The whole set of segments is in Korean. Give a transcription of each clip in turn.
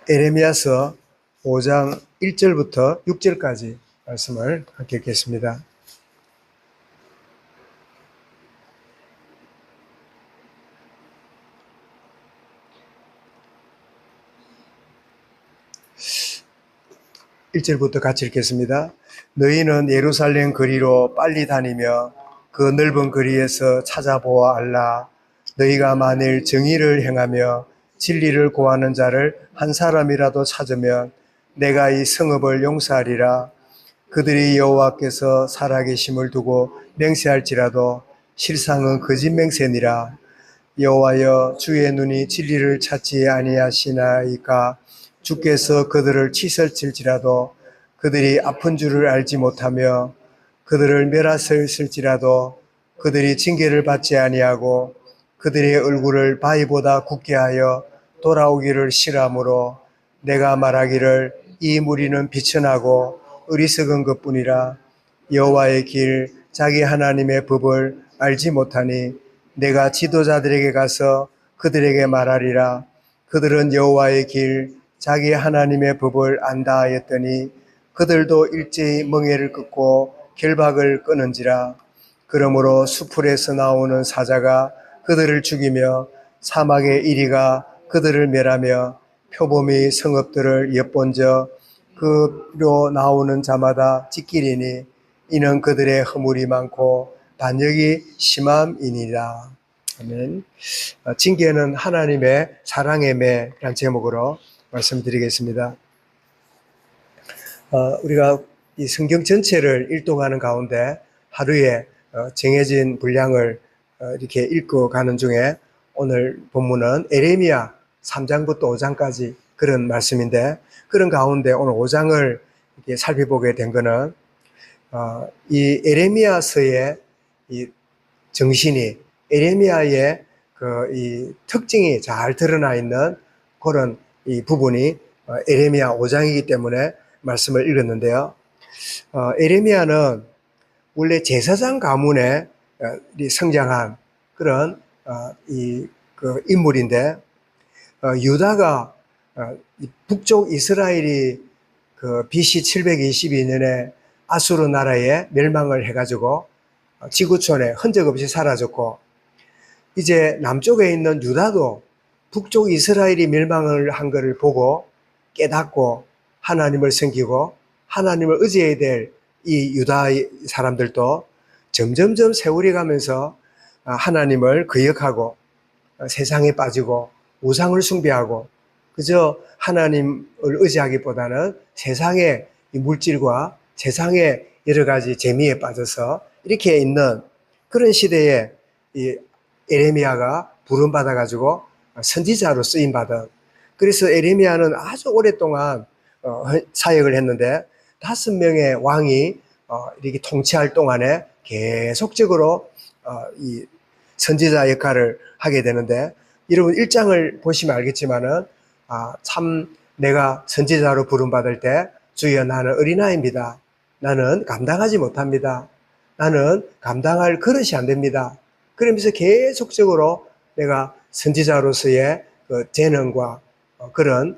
에레미야서 5장 1절부터 6절까지 말씀을 함께 읽겠습니다. (1절부터) 같이 읽겠습니다. 너희는 예루살렘 거리로 빨리 다니며 그 넓은 거리에서 찾아보아 알라. 너희가 만일 정의를 행하며 진리를 구하는 자를 한 사람이라도 찾으면 내가 이 성읍을 용서하리라. 그들이 여호와께서 살아계심을 두고 맹세할지라도 실상은 거짓 맹세니라. 여호와여, 주의 눈이 진리를 찾지 아니하시나이까. 주께서 그들을 치설칠지라도 그들이 아픈 줄을 알지 못하며 그들을 멸하실지라도 그들이 징계를 받지 아니하고 그들의 얼굴을 바위보다 굳게 하여 돌아오기를 싫어하므로 내가 말하기를 이 무리는 비천하고 어리석은 것뿐이라. 여호와의 길 자기 하나님의 법을 알지 못하니 내가 지도자들에게 가서 그들에게 말하리라. 그들은 여호와의 길 자기 하나님의 법을 안다 하였더니 그들도 일제히 멍에를 끊고 결박을 끊은지라. 그러므로 수풀에서 나오는 사자가 그들을 죽이며 사막의 이리가 그들을 멸하며 표범이 성읍들을 엿본저 그로 나오는 자마다 찢기리니 이는 그들의 허물이 많고 반역이 심함이니라. 아멘. 징계는 하나님의 사랑의 매라는 제목으로 말씀드리겠습니다. 우리가 이 성경 전체를 일독하는 가운데 하루에 정해진 분량을 이렇게 읽어가는 중에 오늘 본문은 에레미야 3장부터 5장까지 그런 말씀인데, 그런 가운데 오늘 5장을 이렇게 살펴보게 된 것은 이 에레미야서의 이 정신이, 에레미야의 이 특징이 잘 드러나 있는 그런 이 부분이 에레미야 5장이기 때문에 말씀을 읽었는데요. 에레미야는 원래 제사장 가문에 성장한 그런 그 인물인데, 유다가 북쪽 이스라엘이 그 BC 722년에 아수르 나라에 멸망을 해가지고 지구촌에 흔적 없이 사라졌고, 이제 남쪽에 있는 유다도 북쪽 이스라엘이 멸망을 한 것을 보고 깨닫고 하나님을 섬기고 하나님을 의지해야 될 이 유다 사람들도 점점점 세월이 가면서 하나님을 거역하고 세상에 빠지고 우상을 숭배하고 그저 하나님을 의지하기보다는 세상의 물질과 세상의 여러 가지 재미에 빠져서 이렇게 있는 그런 시대에 이 에레미야가 부름받아가지고 선지자로 쓰임받은, 그래서 에레미야는 아주 오랫동안 사역을 했는데 5명의 왕이 이렇게 통치할 동안에 계속적으로 이 선지자 역할을 하게 되는데, 여러분 1장을 보시면 알겠지만은 참 내가 선지자로 부름받을 때 주여 나는 어린아이입니다. 나는 감당하지 못합니다. 나는 감당할 그릇이 안 됩니다. 그러면서 계속적으로 내가 선지자로서의 그 재능과 그런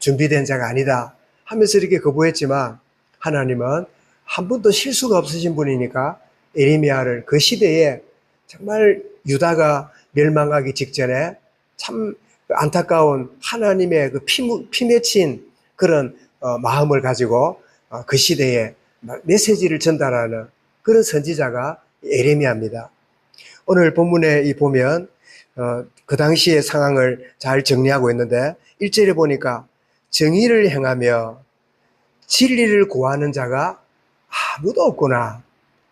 준비된 자가 아니다 하면서 이렇게 거부했지만, 하나님은 한 번도 실수가 없으신 분이니까 에레미야를 그 시대에 정말 유다가 멸망하기 직전에 참 안타까운 하나님의 그 피 맺힌 그런 마음을 가지고 그 시대에 메시지를 전달하는 그런 선지자가 에레미야입니다. 오늘 본문에 보면 그 당시의 상황을 잘 정리하고 있는데, 1절에 보니까 정의를 행하며 진리를 구하는 자가 아무도 없구나.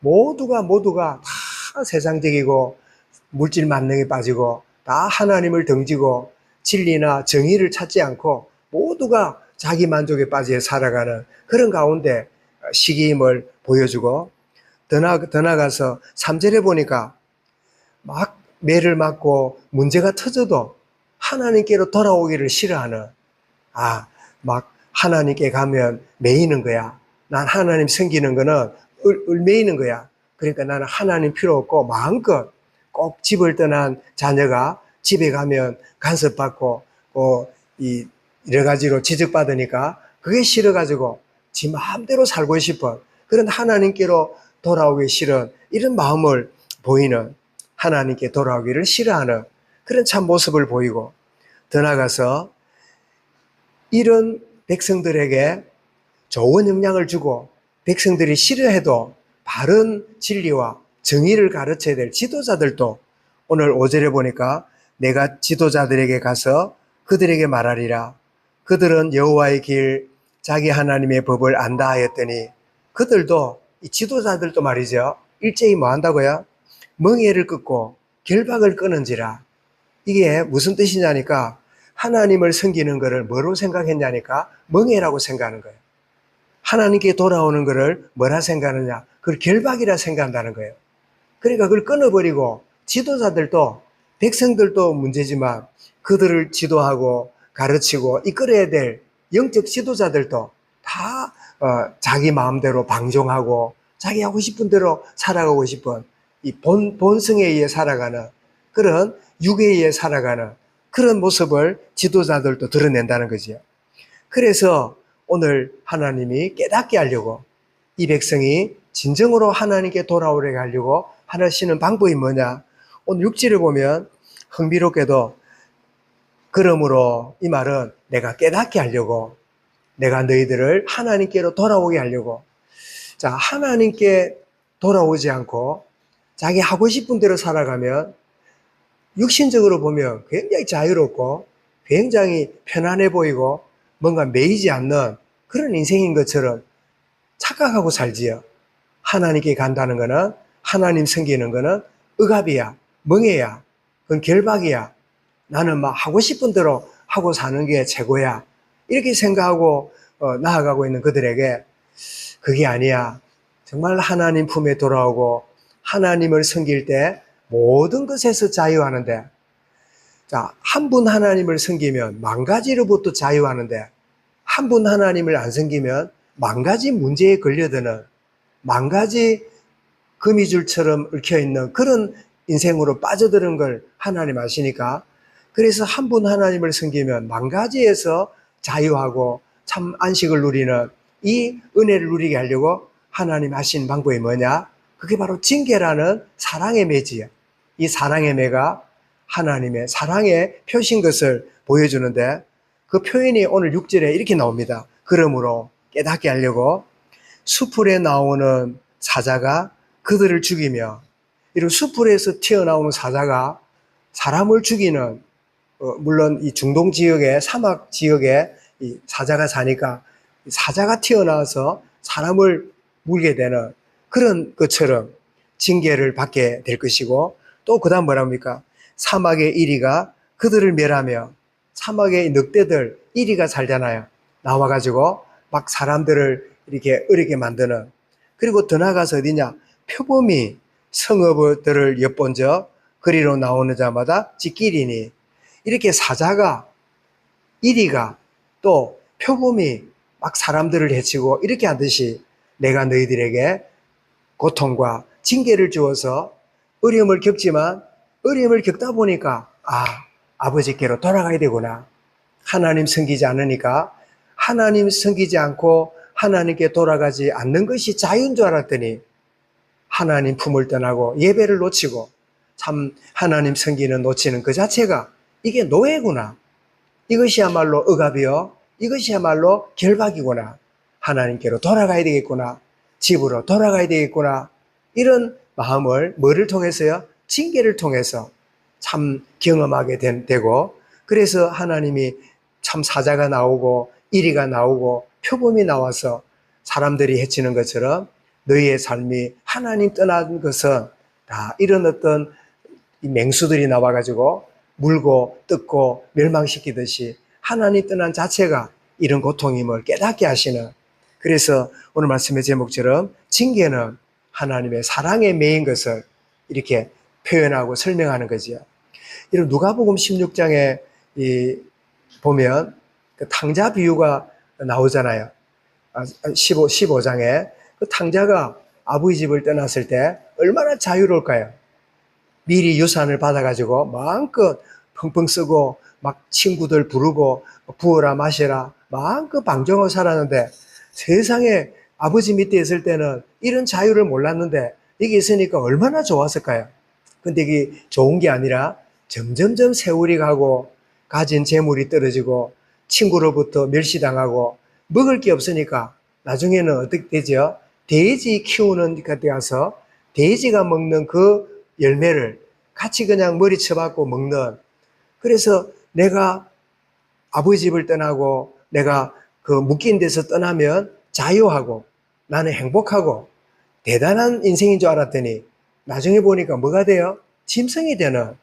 모두가 다 세상적이고 물질 만능에 빠지고 다 하나님을 등지고 진리나 정의를 찾지 않고 모두가 자기 만족에 빠져 살아가는 그런 가운데 시기임을 보여주고, 더 나아가서 3절에 보니까 막 매를 맞고 문제가 터져도 하나님께로 돌아오기를 싫어하는, 막 하나님께 가면 매이는 거야. 난 하나님 섬기는 거는 을매이는 거야. 그러니까 나는 하나님 필요 없고 마음껏 꼭 집을 떠난 자녀가 집에 가면 간섭받고 이 여러 가지로 지적받으니까 그게 싫어가지고 지 마음대로 살고 싶은 그런 하나님께로 돌아오기 싫은 이런 마음을 보이는, 하나님께 돌아오기를 싫어하는 그런 참 모습을 보이고, 더 나아가서 이런 백성들에게 좋은 영향을 주고 백성들이 싫어해도 바른 진리와 정의를 가르쳐야 될 지도자들도 오늘 5절에 보니까 내가 지도자들에게 가서 그들에게 말하리라. 그들은 여호와의 길 자기 하나님의 법을 안다 하였더니, 그들도 이 지도자들도 말이죠, 일제히 뭐 한다고요? 멍에를 끊고 결박을 끊은지라. 이게 무슨 뜻이냐니까 하나님을 섬기는 것을 뭐로 생각했냐니까 멍에라고 생각하는 거예요. 하나님께 돌아오는 것을 뭐라 생각하느냐? 그걸 결박이라 생각한다는 거예요. 그러니까 그걸 끊어버리고, 지도자들도 백성들도 문제지만 그들을 지도하고 가르치고 이끌어야 될 영적 지도자들도 다 자기 마음대로 방종하고 자기 하고 싶은 대로 살아가고 싶은 이 본성에 의해 살아가는, 그런 육에 의해 살아가는 그런 모습을 지도자들도 드러낸다는 거지요. 그래서 오늘 하나님이 깨닫게 하려고, 이 백성이 진정으로 하나님께 돌아오게 하려고 하시는 방법이 뭐냐? 오늘 6절을 보면 흥미롭게도 그러므로, 이 말은 내가 깨닫게 하려고, 내가 너희들을 하나님께로 돌아오게 하려고. 자, 하나님께 돌아오지 않고 자기 하고 싶은 대로 살아가면 육신적으로 보면 굉장히 자유롭고 굉장히 편안해 보이고 뭔가 매이지 않는 그런 인생인 것처럼 착각하고 살지요. 하나님께 간다는 거는, 하나님 섬기는 거는 억압이야, 멍해야, 그건 결박이야. 나는 막 하고 싶은 대로 하고 사는 게 최고야. 이렇게 생각하고 나아가고 있는 그들에게 그게 아니야. 정말 하나님 품에 돌아오고 하나님을 섬길 때 모든 것에서 자유하는데, 자, 한 분 하나님을 섬기면 만 가지로부터 자유하는데, 한 분 하나님을 안 섬기면 만 가지 문제에 걸려드는, 만 가지 거미줄처럼 얽혀있는 그런 인생으로 빠져드는 걸 하나님 아시니까, 그래서 한 분 하나님을 섬기면 만 가지에서 자유하고 참 안식을 누리는 이 은혜를 누리게 하려고 하나님 하신 방법이 뭐냐? 그게 바로 징계라는 사랑의 매지야. 이 사랑의 매가 하나님의 사랑의 표시인 것을 보여주는데, 그 표현이 오늘 6절에 이렇게 나옵니다. 그러므로 깨닫게 하려고 수풀에 나오는 사자가 그들을 죽이며, 이런 수풀에서 튀어나오는 사자가 사람을 죽이는, 물론 이 중동 지역에, 사막 지역에 이 사자가 사니까 사자가 튀어나와서 사람을 물게 되는 그런 것처럼 징계를 받게 될 것이고, 또 그 다음 뭐랍니까? 사막의 이리가 그들을 멸하며, 사막의 늑대들, 이리가 살잖아요. 나와가지고 막 사람들을 이렇게 어리게 만드는. 그리고 더 나아가서 어디냐? 표범이 성읍들을 엿본저 그리로 나오는 자마다 지키리니. 이렇게 사자가, 이리가, 또 표범이 막 사람들을 해치고 이렇게 하듯이 내가 너희들에게 고통과 징계를 주어서 어려움을 겪지만, 어려움을 겪다 보니까 아버지께로 돌아가야 되구나. 하나님 섬기지 않으니까, 하나님 섬기지 않고 하나님께 돌아가지 않는 것이 자유인 줄 알았더니 하나님 품을 떠나고 예배를 놓치고 참 하나님 섬기는 놓치는 그 자체가 이게 노예구나. 이것이야말로 억압이요, 이것이야말로 결박이구나. 하나님께로 돌아가야 되겠구나. 집으로 돌아가야 되겠구나. 이런 마음을 뭐를 통해서요? 징계를 통해서 참 경험하게 되고, 그래서 하나님이 참 사자가 나오고 이리가 나오고 표범이 나와서 사람들이 해치는 것처럼 너희의 삶이 하나님 떠난 것은 다 이런 어떤 맹수들이 나와가지고 물고 뜯고 멸망시키듯이 하나님 떠난 자체가 이런 고통임을 깨닫게 하시는, 그래서 오늘 말씀의 제목처럼 징계는 하나님의 사랑의 매인 것을 이렇게 표현하고 설명하는 거지요. 이런 누가복음 16장에 보면 그 탕자 비유가 나오잖아요. 15장에 그 탕자가 아버지 집을 떠났을 때 얼마나 자유로울까요? 미리 유산을 받아가지고 마음껏 펑펑 쓰고 막 친구들 부르고 부어라 마셔라 마음껏 방종하고 살았는데 세상에 아버지 밑에 있을 때는 이런 자유를 몰랐는데 여기 있으니까 얼마나 좋았을까요? 근데 이게 좋은 게 아니라 점점점 세월이 가고 가진 재물이 떨어지고 친구로부터 멸시당하고 먹을 게 없으니까 나중에는 어떻게 되죠? 돼지 키우는 데 가서 돼지가 먹는 그 열매를 같이 그냥 머리 쳐박고 먹는, 그래서 내가 아버지 집을 떠나고 내가 그 묶인 데서 떠나면 자유하고 나는 행복하고 대단한 인생인 줄 알았더니 나중에 보니까 뭐가 돼요? 짐승이 되는,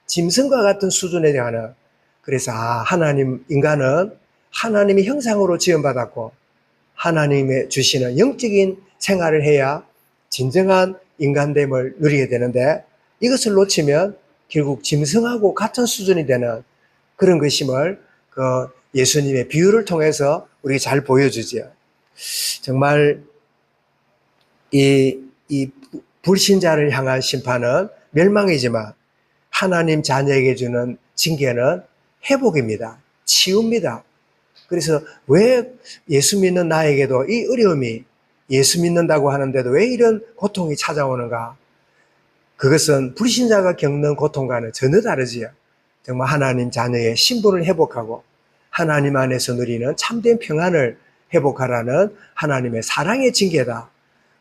짐승과 같은 수준에 가는. 그래서 하나님, 인간은 하나님의 형상으로 지음받았고 하나님의 주시는 영적인 생활을 해야 진정한 인간됨을 누리게 되는데 이것을 놓치면 결국 짐승하고 같은 수준이 되는 그런 것임을 그 예수님의 비유를 통해서 우리가 잘 보여주죠. 정말 이 불신자를 향한 심판은 멸망이지만 하나님 자녀에게 주는 징계는 회복입니다. 치유입니다. 그래서 왜 예수 믿는 나에게도 이 어려움이, 예수 믿는다고 하는데도 왜 이런 고통이 찾아오는가? 그것은 불신자가 겪는 고통과는 전혀 다르지요. 정말 하나님 자녀의 신분을 회복하고 하나님 안에서 누리는 참된 평안을 회복하라는 하나님의 사랑의 징계다.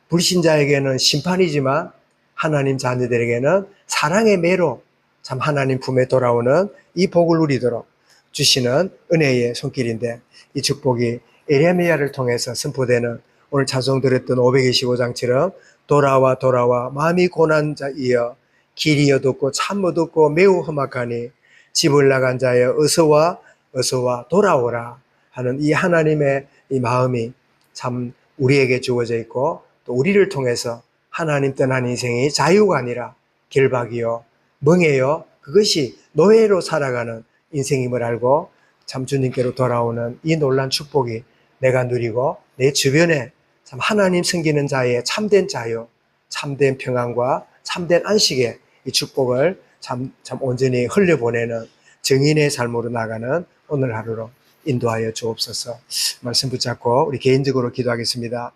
불신자에게는 심판이지만 하나님 자녀들에게는 사랑의 매로 참 하나님 품에 돌아오는 이 복을 누리도록 주시는 은혜의 손길인데, 이 축복이 에레미야를 통해서 선포되는 오늘 찬송 드렸던 525장처럼 돌아와 돌아와 마음이 고난 자이여 길이 어둡고 참 어둡고 매우 험악하니 집을 나간 자여 어서와 어서와 돌아오라 하는 이 하나님의 이 마음이 참 우리에게 주어져 있고 또 우리를 통해서 하나님 떠난 인생이 자유가 아니라 결박이요 멍해요 그것이 노예로 살아가는 인생임을 알고 참 주님께로 돌아오는 이 놀란 축복이 내가 누리고 내 주변에 참 하나님 섬기는 자의 참된 자유, 참된 평안과 참된 안식의 이 축복을 참 온전히 흘려보내는 정인의 삶으로 나가는 오늘 하루로 인도하여 주옵소서. 말씀 붙잡고 우리 개인적으로 기도하겠습니다.